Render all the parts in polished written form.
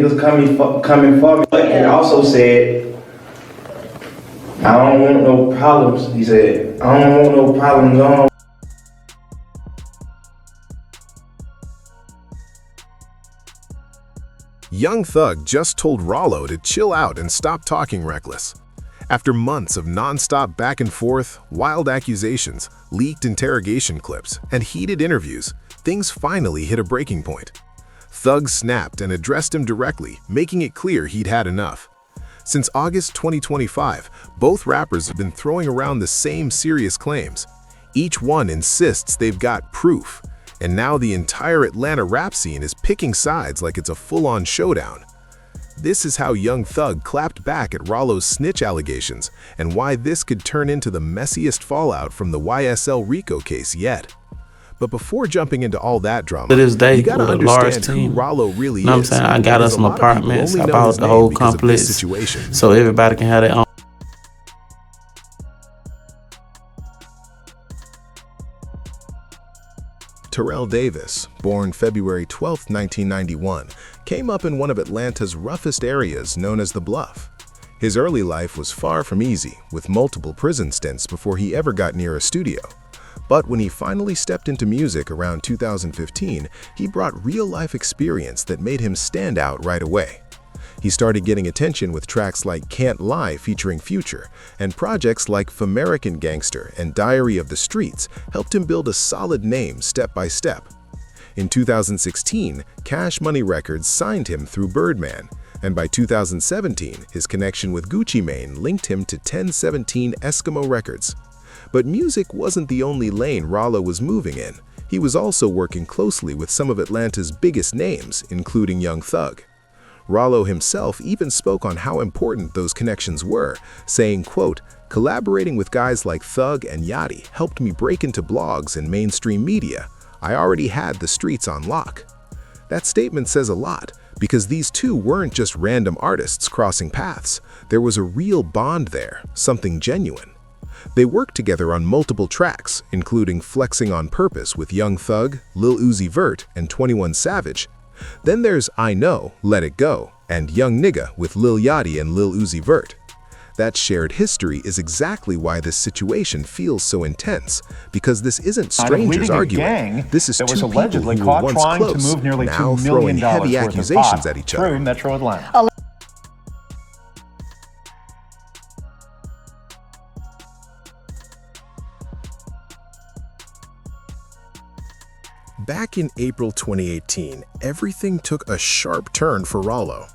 Niggas coming for me. But he also said, I don't want no problems. He said, I don't want no problems on. Young Thug just told Ralo to chill out and stop talking reckless. After months of non-stop back and forth, wild accusations, leaked interrogation clips, and heated interviews, things finally hit a breaking point. Thug snapped and addressed him directly, making it clear he'd had enough. Since August 2025, both rappers have been throwing around the same serious claims. Each one insists they've got proof, and now the entire Atlanta rap scene is picking sides like it's a full-on showdown. This is how Young Thug clapped back at Ralo's snitch allegations and why this could turn into the messiest fallout from the YSL RICO case yet. But before jumping into all that drama, to this day, you gotta with a large understand team. who Ralo really You know what I'm is. saying? I got us some apartments. I bought the whole complex so everybody can have their own. Terrell Davis, born February 12, 1991, came up in one of Atlanta's roughest areas known as the Bluff. His early life was far from easy, with multiple prison stints before he ever got near a studio. But when he finally stepped into music around 2015, he brought real-life experience that made him stand out right away. He started getting attention with tracks like Can't Lie featuring Future, and projects like Famerican Gangster and Diary of the Streets helped him build a solid name step by step. In 2016, Cash Money Records signed him through Birdman, and by 2017, his connection with Gucci Mane linked him to 1017 Eskimo Records. But music wasn't the only lane Ralo was moving in. He was also working closely with some of Atlanta's biggest names, including Young Thug. Ralo himself even spoke on how important those connections were, saying, quote, "Collaborating with guys like Thug and Yachty helped me break into blogs and mainstream media. I already had the streets on lock." That statement says a lot, because these two weren't just random artists crossing paths. There was a real bond there, something genuine. They worked together on multiple tracks, including Flexing on Purpose with Young Thug, Lil Uzi Vert, and 21 Savage. Then there's I Know, Let It Go, and Young Nigga with Lil Yachty and Lil Uzi Vert. That shared history is exactly why this situation feels so intense, because this isn't strangers arguing. This is two people who were once close, now throwing heavy accusations at each other. Metro Atlanta. Back in April 2018, everything took a sharp turn for Ralo.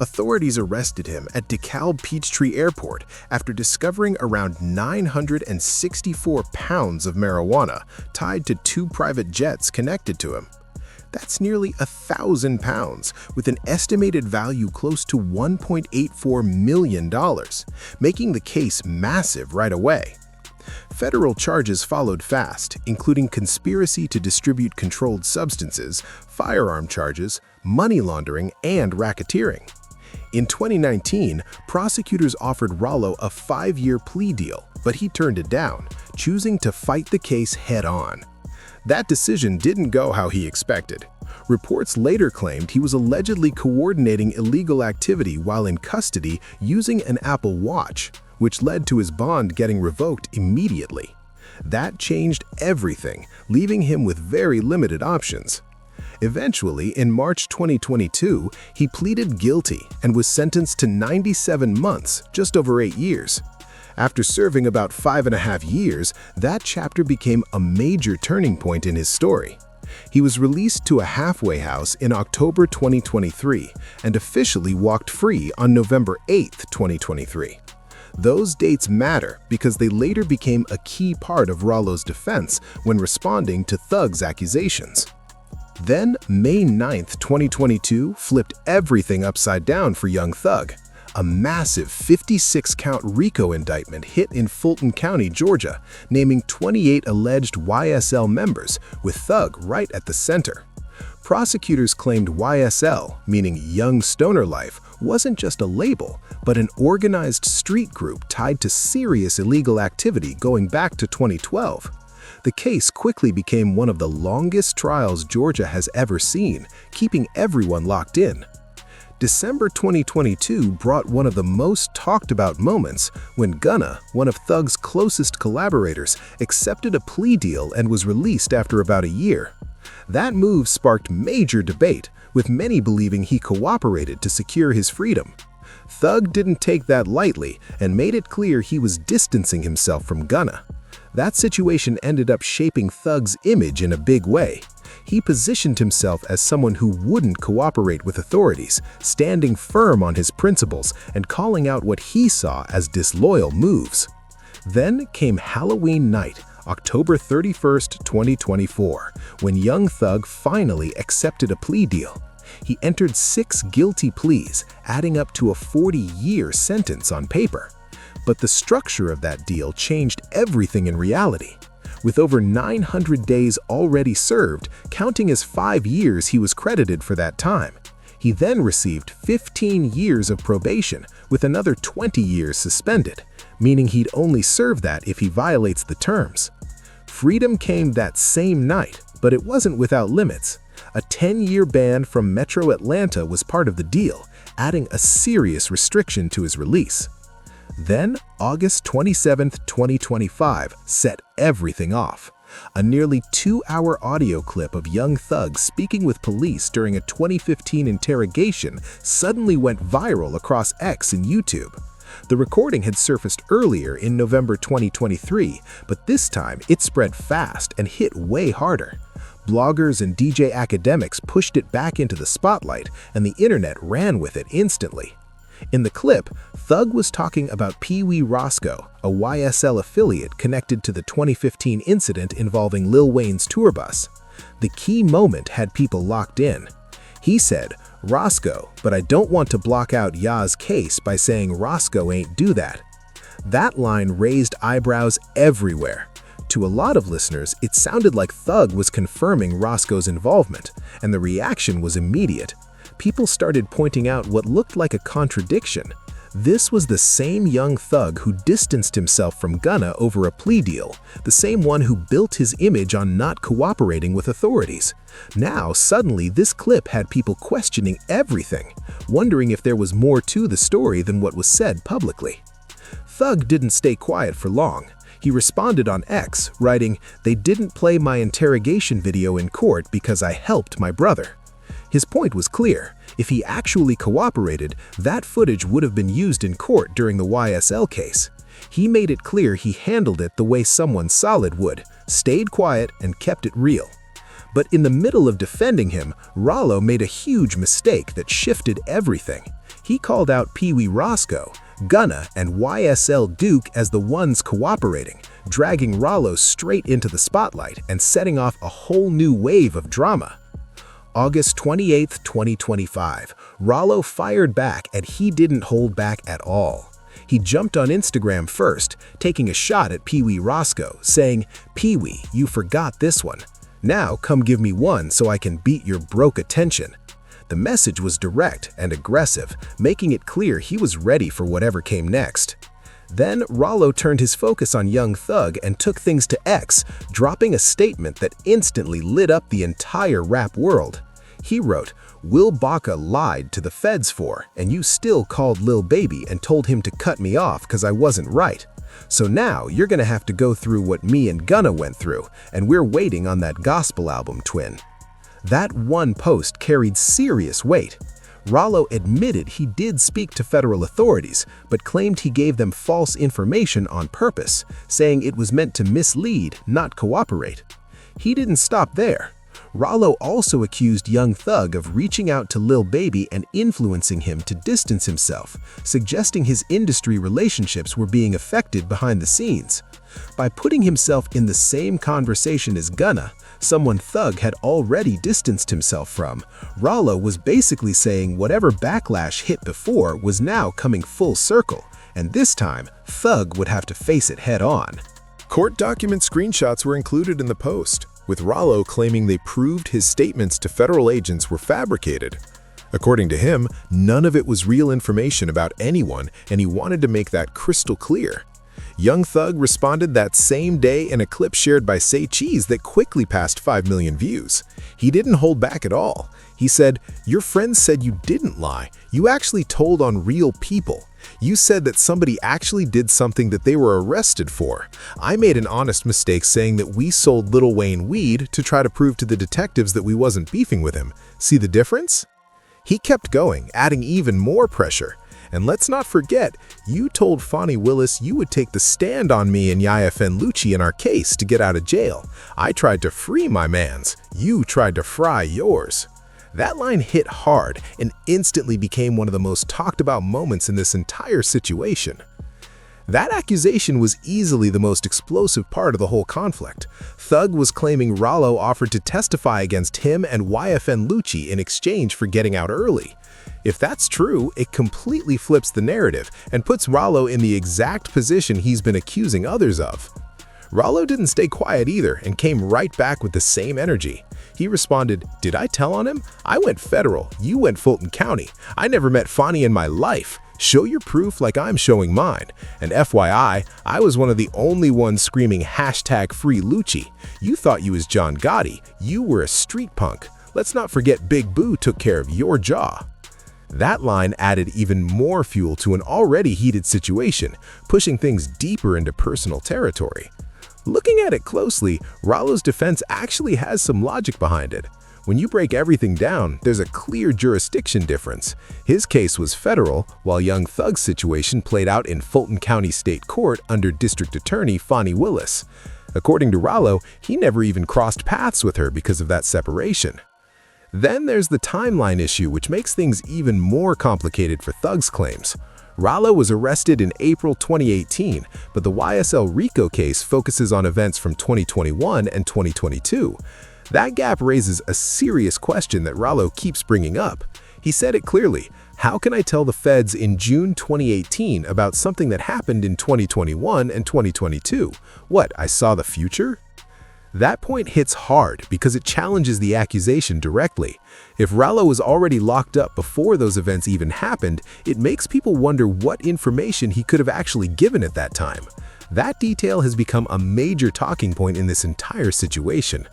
Authorities arrested him at DeKalb Peachtree Airport after discovering around 964 pounds of marijuana tied to 2 private jets connected to him. That's nearly 1,000 pounds, with an estimated value close to $1.84 million, making the case massive right away. Federal charges followed fast, including conspiracy to distribute controlled substances, firearm charges, money laundering, and racketeering. In 2019, prosecutors offered Ralo a 5-year plea deal, but he turned it down, choosing to fight the case head-on. That decision didn't go how he expected. Reports later claimed he was allegedly coordinating illegal activity while in custody using an Apple Watch, which led to his bond getting revoked immediately. That changed everything, leaving him with very limited options. Eventually, in March 2022, he pleaded guilty and was sentenced to 97 months, just over 8 years. After serving about 5.5 years, that chapter became a major turning point in his story. He was released to a halfway house in October 2023 and officially walked free on November 8, 2023. Those dates matter because they later became a key part of Ralo's defense when responding to Thug's accusations. Then, May 9, 2022 flipped everything upside down for Young Thug. A massive 56-count RICO indictment hit in Fulton County, Georgia, naming 28 alleged YSL members, with Thug right at the center. Prosecutors claimed YSL, meaning Young Stoner Life, wasn't just a label, but an organized street group tied to serious illegal activity going back to 2012. The case quickly became one of the longest trials Georgia has ever seen, keeping everyone locked in. December 2022 brought one of the most talked about moments when Gunna, one of Thug's closest collaborators, accepted a plea deal and was released after about a year. That move sparked major debate, with many believing he cooperated to secure his freedom. Thug didn't take that lightly and made it clear he was distancing himself from Gunna. That situation ended up shaping Thug's image in a big way. He positioned himself as someone who wouldn't cooperate with authorities, standing firm on his principles and calling out what he saw as disloyal moves. Then came Halloween night, October 31st, 2024, when Young Thug finally accepted a plea deal. He entered 6 guilty pleas, adding up to a 40-year sentence on paper. But the structure of that deal changed everything in reality. With over 900 days already served, counting as 5 years he was credited for that time. He then received 15 years of probation, with another 20 years suspended, meaning he'd only serve that if he violates the terms. Freedom came that same night, but it wasn't without limits. A 10-year ban from Metro Atlanta was part of the deal, adding a serious restriction to his release. Then, August 27, 2025, set everything off. A nearly 2-hour audio clip of Young Thug speaking with police during a 2015 interrogation suddenly went viral across X and YouTube. The recording had surfaced earlier in November 2023, but this time it spread fast and hit way harder. Bloggers and DJ academics pushed it back into the spotlight, and the internet ran with it instantly. In the clip, Thug was talking about Pee Wee Roscoe, a YSL affiliate connected to the 2015 incident involving Lil Wayne's tour bus. The key moment had people locked in. He said, "Roscoe, but I don't want to block out Ya's case by saying Roscoe ain't do that." That line raised eyebrows everywhere. To a lot of listeners, it sounded like Thug was confirming Roscoe's involvement, and the reaction was immediate. People started pointing out what looked like a contradiction. This was the same Young Thug who distanced himself from Gunna over a plea deal, the same one who built his image on not cooperating with authorities. Now, suddenly, this clip had people questioning everything, wondering if there was more to the story than what was said publicly. Thug didn't stay quiet for long. He responded on X, writing, "They didn't play my interrogation video in court because I helped my brother." His point was clear. If he actually cooperated, that footage would have been used in court during the YSL case. He made it clear he handled it the way someone solid would, stayed quiet and kept it real. But in the middle of defending him, Ralo made a huge mistake that shifted everything. He called out Pee Wee Roscoe, Gunna, and YSL Duke as the ones cooperating, dragging Ralo straight into the spotlight and setting off a whole new wave of drama. August 28, 2025, Ralo fired back, and he didn't hold back at all. He jumped on Instagram first, taking a shot at Pee Wee Roscoe, saying, "Pee Wee, you forgot this one. Now come give me one so I can beat your broke attention." The message was direct and aggressive, making it clear he was ready for whatever came next. Then Ralo turned his focus on Young Thug and took things to X, dropping a statement that instantly lit up the entire rap world. He wrote, "Will Baca lied to the feds for, and you still called Lil Baby and told him to cut me off because I wasn't right. So now you're gonna have to go through what me and Gunna went through, and we're waiting on that gospel album, twin." That one post carried serious weight. Ralo admitted he did speak to federal authorities, but claimed he gave them false information on purpose, saying it was meant to mislead, not cooperate. He didn't stop there. Ralo also accused Young Thug of reaching out to Lil Baby and influencing him to distance himself, suggesting his industry relationships were being affected behind the scenes. By putting himself in the same conversation as Gunna, someone Thug had already distanced himself from, Ralo was basically saying whatever backlash hit before was now coming full circle, and this time, Thug would have to face it head-on. Court document screenshots were included in the post, with Ralo claiming they proved his statements to federal agents were fabricated. According to him, none of it was real information about anyone, and he wanted to make that crystal clear. Young Thug responded that same day in a clip shared by Say Cheese that quickly passed 5 million views. He didn't hold back at all. He said, "Your friends said you didn't lie. You actually told on real people. You said that somebody actually did something that they were arrested for. I made an honest mistake saying that we sold Lil Wayne weed to try to prove to the detectives that we wasn't beefing with him. See the difference?" He kept going, adding even more pressure. "And let's not forget, you told Fani Willis you would take the stand on me and YFN Lucci in our case to get out of jail. I tried to free my mans. You tried to fry yours." That line hit hard and instantly became one of the most talked about moments in this entire situation. That accusation was easily the most explosive part of the whole conflict. Thug was claiming Ralo offered to testify against him and YFN Lucci in exchange for getting out early. If that's true, it completely flips the narrative and puts Ralo in the exact position he's been accusing others of. Ralo didn't stay quiet either and came right back with the same energy. He responded, "Did I tell on him? I went federal, you went Fulton County. I never met Fani in my life. Show your proof like I'm showing mine. And FYI, I was one of the only ones screaming #free Lucci. You thought you was John Gotti. You were a street punk. Let's not forget Big Boo took care of your jaw." That line added even more fuel to an already heated situation, pushing things deeper into personal territory. Looking at it closely, Ralo's defense actually has some logic behind it. When you break everything down, there's a clear jurisdiction difference. His case was federal, while Young Thug's situation played out in Fulton County State Court under District Attorney Fani Willis. According to Ralo, he never even crossed paths with her because of that separation. Then there's the timeline issue, which makes things even more complicated for Thug's claims. Ralo was arrested in April 2018, but the YSL RICO case focuses on events from 2021 and 2022. That gap raises a serious question that Ralo keeps bringing up. He said it clearly, "How can I tell the feds in June 2018 about something that happened in 2021 and 2022? What, I saw the future?" That point hits hard because it challenges the accusation directly. If Ralo was already locked up before those events even happened, it makes people wonder what information he could have actually given at that time. That detail has become a major talking point in this entire situation.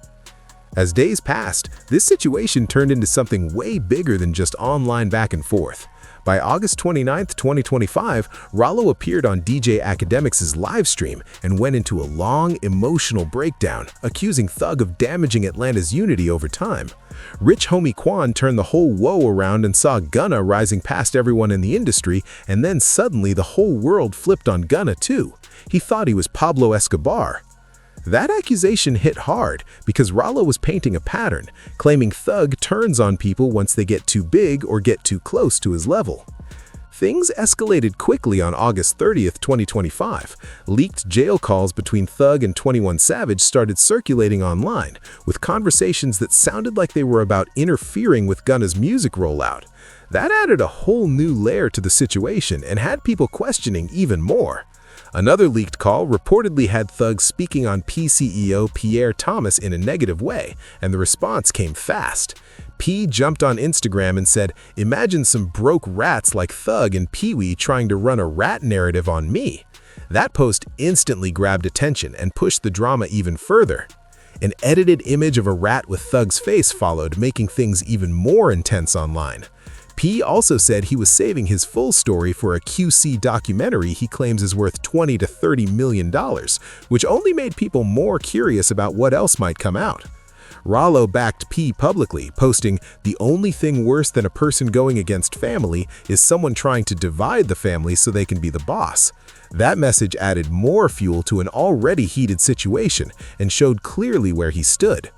As days passed, this situation turned into something way bigger than just online back and forth. By August 29, 2025, Ralo appeared on DJ Academics' live stream and went into a long, emotional breakdown, accusing Thug of damaging Atlanta's unity over time. Rich Homie Quan turned the whole woe around and saw Gunna rising past everyone in the industry, and then suddenly the whole world flipped on Gunna too. He thought he was Pablo Escobar. That accusation hit hard because Ralo was painting a pattern, claiming Thug turns on people once they get too big or get too close to his level. Things escalated quickly on August 30th, 2025. Leaked jail calls between Thug and 21 Savage started circulating online, with conversations that sounded like they were about interfering with Gunna's music rollout. That added a whole new layer to the situation and had people questioning even more. Another leaked call reportedly had Thug speaking on P CEO Pierre Thomas in a negative way, and the response came fast. P jumped on Instagram and said, "Imagine some broke rats like Thug and Pee-wee trying to run a rat narrative on me." That post instantly grabbed attention and pushed the drama even further. An edited image of a rat with Thug's face followed, making things even more intense online. P also said he was saving his full story for a QC documentary he claims is worth $20 to $30 million, which only made people more curious about what else might come out. Ralo backed P publicly, posting, "The only thing worse than a person going against family is someone trying to divide the family so they can be the boss." That message added more fuel to an already heated situation and showed clearly where he stood.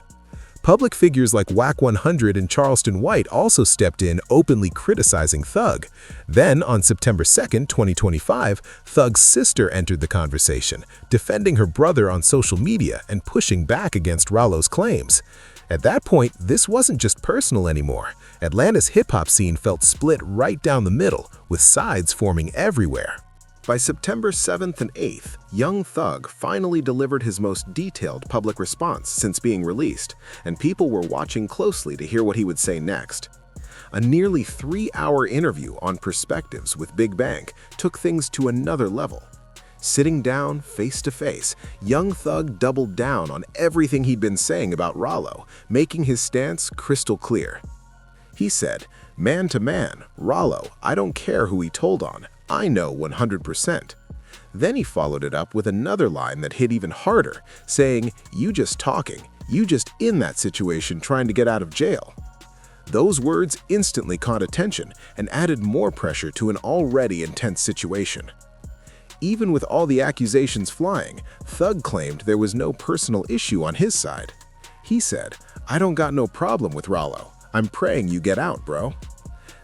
Public figures like Wack 100 and Charleston White also stepped in, openly criticizing Thug. Then, on September 2nd, 2025, Thug's sister entered the conversation, defending her brother on social media and pushing back against Ralo's claims. At that point, this wasn't just personal anymore. Atlanta's hip-hop scene felt split right down the middle, with sides forming everywhere. By September 7th and 8th, Young Thug finally delivered his most detailed public response since being released, and people were watching closely to hear what he would say next. A nearly 3-hour interview on Perspectives with Big Bank took things to another level. Sitting down face to face, Young Thug doubled down on everything he'd been saying about Ralo, making his stance crystal clear. He said, "Man to man, Ralo, I don't care who he told on. I know 100%. Then he followed it up with another line that hit even harder, saying, "You just talking, you just in that situation trying to get out of jail." Those words instantly caught attention and added more pressure to an already intense situation. Even with all the accusations flying, Thug claimed there was no personal issue on his side. He said, "I don't got no problem with Ralo. I'm praying you get out, bro."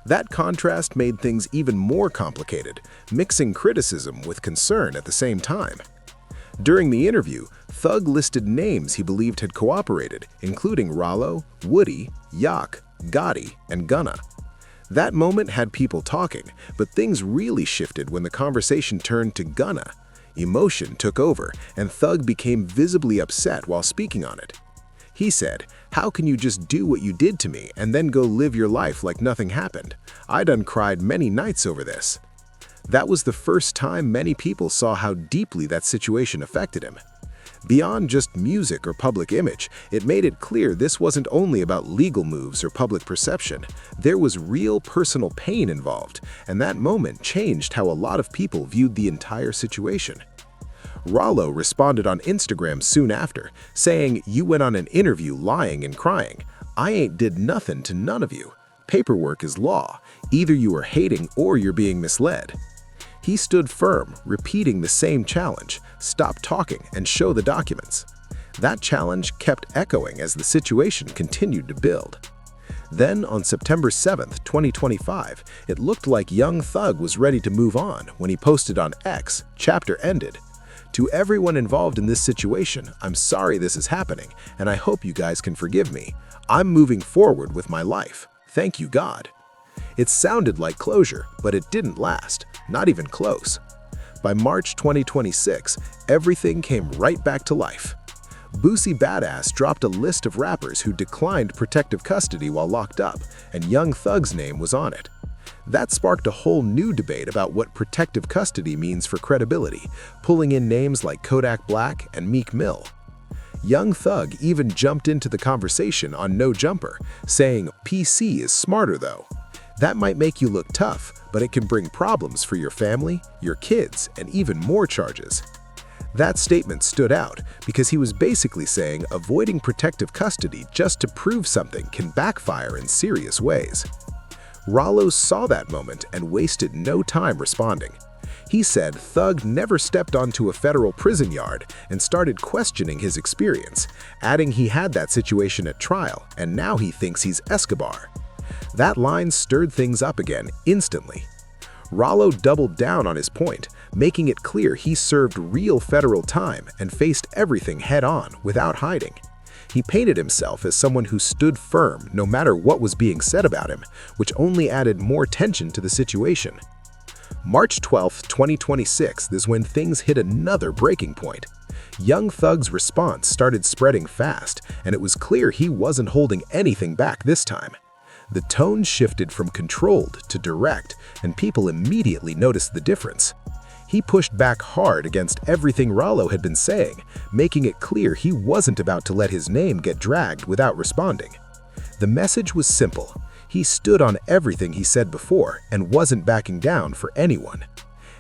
That contrast made things even more complicated, mixing criticism with concern at the same time. During the interview, Thug listed names he believed had cooperated, including Ralo, Woody, Yak, Gotti, and Gunna. That moment had people talking, but things really shifted when the conversation turned to Gunna. Emotion took over, and Thug became visibly upset while speaking on it. He said, "How can you just do what you did to me and then go live your life like nothing happened? I done cried many nights over this." That was the first time many people saw how deeply that situation affected him. Beyond just music or public image, it made it clear this wasn't only about legal moves or public perception. There was real personal pain involved, and that moment changed how a lot of people viewed the entire situation. Ralo responded on Instagram soon after, saying, "You went on an interview lying and crying. I ain't did nothing to none of you. Paperwork is law. Either you are hating or you're being misled." He stood firm, repeating the same challenge: stop talking and show the documents. That challenge kept echoing as the situation continued to build. Then, on September 7th, 2025, it looked like Young Thug was ready to move on when he posted on X, "Chapter ended. To everyone involved in this situation, I'm sorry this is happening, and I hope you guys can forgive me. I'm moving forward with my life. Thank you, God." It sounded like closure, but it didn't last, not even close. By March 2026, everything came right back to life. Boosie Badass dropped a list of rappers who declined protective custody while locked up, and Young Thug's name was on it. That sparked a whole new debate about what protective custody means for credibility, pulling in names like Kodak Black and Meek Mill. Young Thug even jumped into the conversation on No Jumper, saying, "PC is smarter though. That might make you look tough, but it can bring problems for your family, your kids, and even more charges." That statement stood out because he was basically saying avoiding protective custody just to prove something can backfire in serious ways. Ralo saw that moment and wasted no time responding. He said Thug never stepped onto a federal prison yard and started questioning his experience, adding he had that situation at trial and now he thinks he's Escobar. That line stirred things up again instantly. Ralo doubled down on his point, making it clear he served real federal time and faced everything head-on without hiding. He painted himself as someone who stood firm no matter what was being said about him, which only added more tension to the situation. March 12, 2026 is when things hit another breaking point. Young Thug's response started spreading fast, and it was clear he wasn't holding anything back this time. The tone shifted from controlled to direct, and people immediately noticed the difference. He pushed back hard against everything Ralo had been saying, making it clear he wasn't about to let his name get dragged without responding. The message was simple. He stood on everything he said before and wasn't backing down for anyone.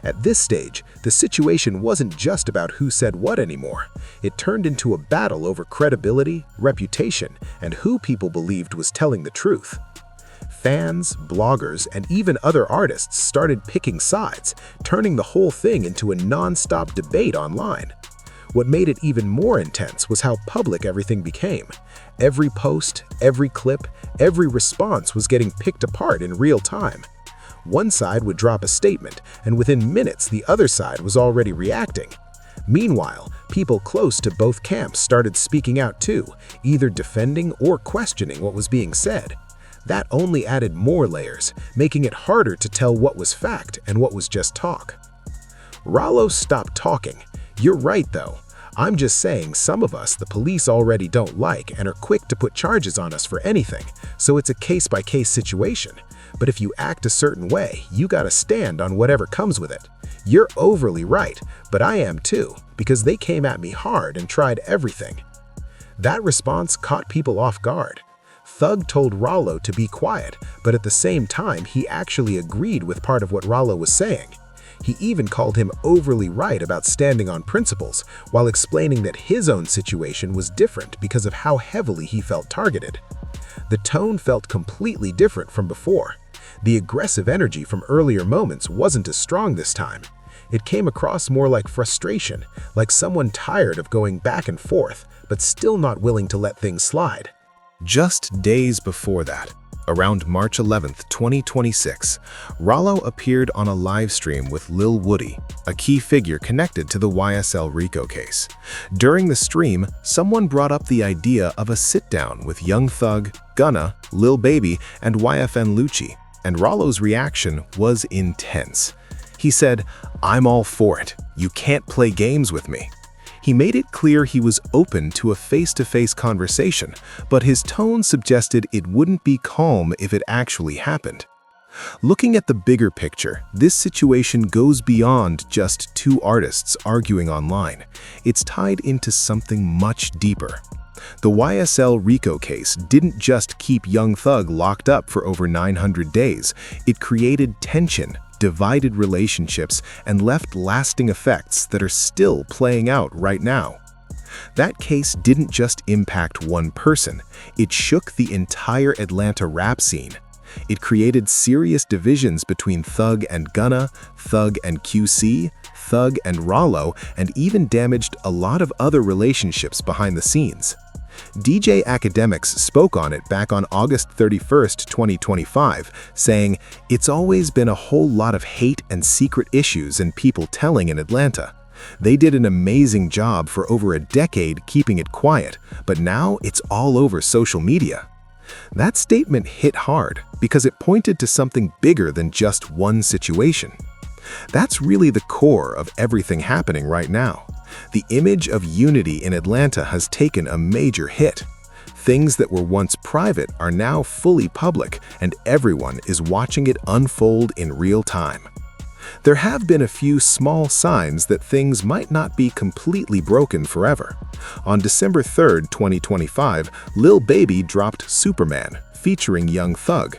At this stage, the situation wasn't just about who said what anymore. It turned into a battle over credibility, reputation, and who people believed was telling the truth. Fans, bloggers, and even other artists started picking sides, turning the whole thing into a non-stop debate online. What made it even more intense was how public everything became. Every post, every clip, every response was getting picked apart in real time. One side would drop a statement, and within minutes the other side was already reacting. Meanwhile, people close to both camps started speaking out too, either defending or questioning what was being said. That only added more layers, making it harder to tell what was fact and what was just talk. Ralo stopped talking. "You're right though. I'm just saying some of us the police already don't like and are quick to put charges on us for anything, so it's a case-by-case situation. But if you act a certain way, you gotta stand on whatever comes with it. You're overly right, but I am too, because they came at me hard and tried everything." That response caught people off guard. Thug told Ralo to be quiet, but at the same time, he actually agreed with part of what Ralo was saying. He even called him overly right about standing on principles, while explaining that his own situation was different because of how heavily he felt targeted. The tone felt completely different from before. The aggressive energy from earlier moments wasn't as strong this time. It came across more like frustration, like someone tired of going back and forth, but still not willing to let things slide. Just days before that, around March 11, 2026, Ralo appeared on a live stream with Lil Woody, a key figure connected to the YSL RICO case. During the stream, someone brought up the idea of a sit-down with Young Thug, Gunna, Lil Baby, and YFN Lucci, and Ralo's reaction was intense. He said, "I'm all for it. You can't play games with me." He made it clear he was open to a face-to-face conversation, but his tone suggested it wouldn't be calm if it actually happened. Looking at the bigger picture, this situation goes beyond just two artists arguing online. It's tied into something much deeper. The YSL RICO case didn't just keep Young Thug locked up for over 900 days. It created tension, divided relationships, and left lasting effects that are still playing out right now. That case didn't just impact one person, it shook the entire Atlanta rap scene. It created serious divisions between Thug and Gunna, Thug and QC, Thug and Ralo, and even damaged a lot of other relationships behind the scenes. DJ Academics spoke on it back on August 31st, 2025, saying, "It's always been a whole lot of hate and secret issues and people telling in Atlanta. They did an amazing job for over a decade keeping it quiet, but now it's all over social media." That statement hit hard because it pointed to something bigger than just one situation. That's really the core of everything happening right now. The image of unity in Atlanta has taken a major hit. Things that were once private are now fully public, and everyone is watching it unfold in real time. There have been a few small signs that things might not be completely broken forever. On December 3rd, 2025, Lil Baby dropped Superman, featuring Young Thug.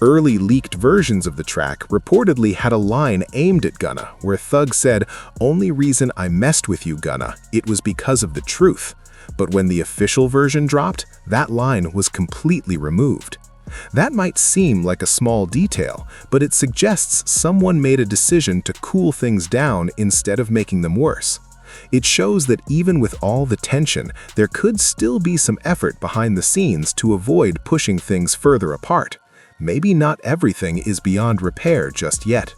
Early leaked versions of the track reportedly had a line aimed at Gunna, where Thug said, "Only reason I messed with you, Gunna, it was because of the truth." But when the official version dropped, that line was completely removed. That might seem like a small detail, but it suggests someone made a decision to cool things down instead of making them worse. It shows that even with all the tension, there could still be some effort behind the scenes to avoid pushing things further apart. Maybe not everything is beyond repair just yet.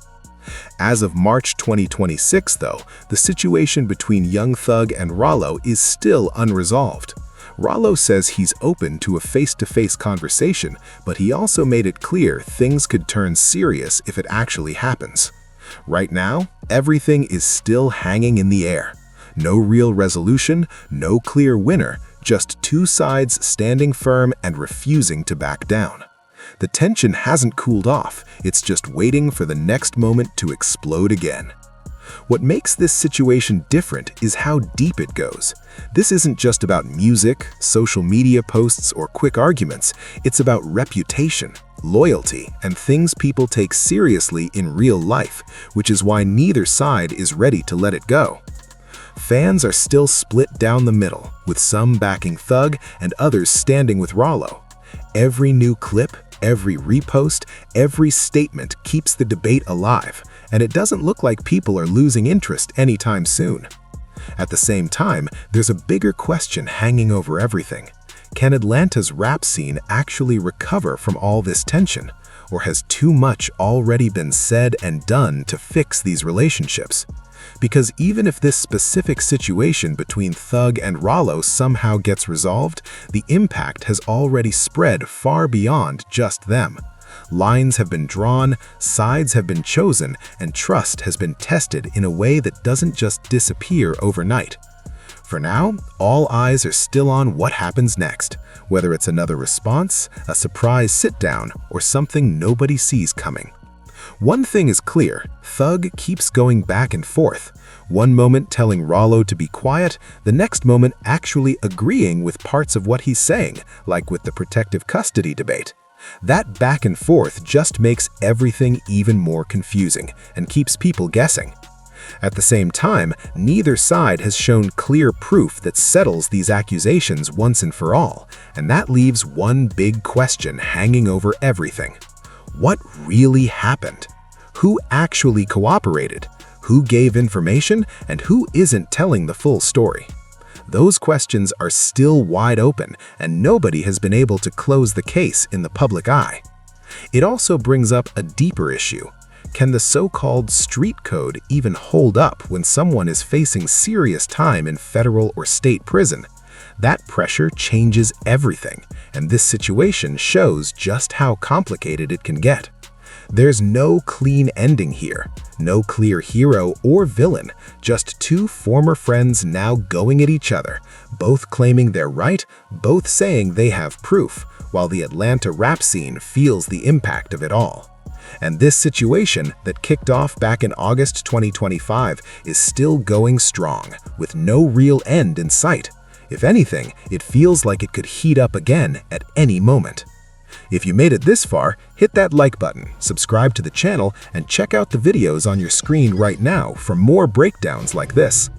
As of March 2026, though, the situation between Young Thug and Ralo is still unresolved. Ralo says he's open to a face-to-face conversation, but he also made it clear things could turn serious if it actually happens. Right now, everything is still hanging in the air. No real resolution, no clear winner, just two sides standing firm and refusing to back down. The tension hasn't cooled off, it's just waiting for the next moment to explode again. What makes this situation different is how deep it goes. This isn't just about music, social media posts, or quick arguments. It's about reputation, loyalty, and things people take seriously in real life, which is why neither side is ready to let it go. Fans are still split down the middle, with some backing Thug and others standing with Ralo. Every new clip, every repost, every statement keeps the debate alive, and it doesn't look like people are losing interest anytime soon. At the same time, there's a bigger question hanging over everything. Can Atlanta's rap scene actually recover from all this tension, or has too much already been said and done to fix these relationships? Because even if this specific situation between Thug and Ralo somehow gets resolved, the impact has already spread far beyond just them. Lines have been drawn, sides have been chosen, and trust has been tested in a way that doesn't just disappear overnight. For now, all eyes are still on what happens next, whether it's another response, a surprise sit-down, or something nobody sees coming. One thing is clear, Thug keeps going back and forth. One moment telling Ralo to be quiet, the next moment actually agreeing with parts of what he's saying, like with the protective custody debate. That back and forth just makes everything even more confusing and keeps people guessing. At the same time, neither side has shown clear proof that settles these accusations once and for all, and that leaves one big question hanging over everything. What really happened? Who actually cooperated? Who gave information? And who isn't telling the full story? Those questions are still wide open, and nobody has been able to close the case in the public eye. It also brings up a deeper issue. Can the so-called street code even hold up when someone is facing serious time in federal or state prison? That pressure changes everything, and this situation shows just how complicated it can get. There's no clean ending here, no clear hero or villain, just two former friends now going at each other, both claiming they're right, both saying they have proof, while the Atlanta rap scene feels the impact of it all. And this situation that kicked off back in August 2025 is still going strong, with no real end in sight. If anything, it feels like it could heat up again at any moment. If you made it this far, hit that like button, subscribe to the channel, and check out the videos on your screen right now for more breakdowns like this.